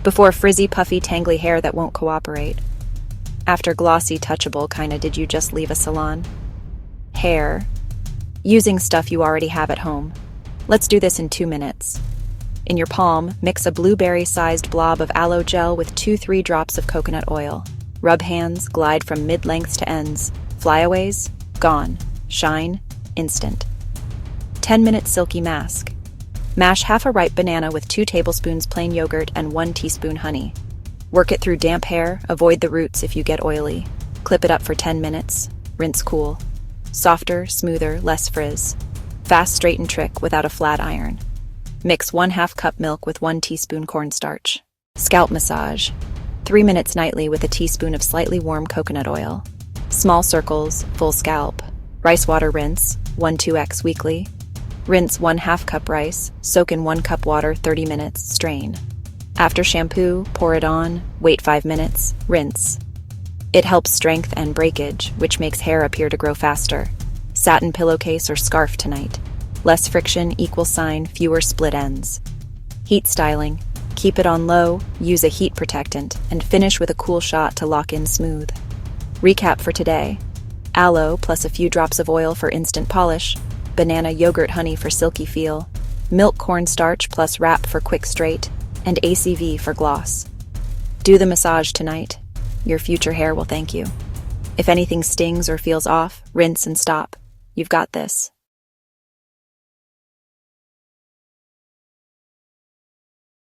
Before frizzy, puffy, tangly hair that won't cooperate. After glossy, touchable kinda did you just leave a salon? Hair. Using stuff you already have at home. Let's do this in 2 minutes. In your palm, mix a blueberry-sized blob of aloe gel with 2-3 drops of coconut oil. Rub hands, glide from mid-lengths to ends. Flyaways, gone. Shine, instant. 10-minute silky mask. Mash half a ripe banana with 2 tablespoons plain yogurt and 1 teaspoon honey. Work it through damp hair, avoid the roots if you get oily. Clip it up for 10 minutes, rinse cool. Softer, smoother, less frizz. Fast straighten trick without a flat iron. Mix 1/2 cup milk with 1 teaspoon cornstarch. Scalp massage. 3 minutes nightly with a teaspoon of slightly warm coconut oil. Small circles, full scalp. Rice water rinse, 1-2x weekly. Rinse 1/2 cup rice, soak in 1 cup water 30 minutes, strain. After shampoo, pour it on, wait 5 minutes, rinse. It helps strength and breakage, which makes hair appear to grow faster. Satin pillowcase or scarf tonight. Less friction, equal sign, fewer split ends. Heat styling. Keep it on low, use a heat protectant, and finish with a cool shot to lock in smooth. Recap for today. Aloe plus a few drops of oil for instant polish. Banana yogurt honey for silky feel. Milk cornstarch plus wrap for quick straight. And ACV for gloss. Do the massage tonight. Your future hair will thank you. If anything stings or feels off, rinse and stop. You've got this.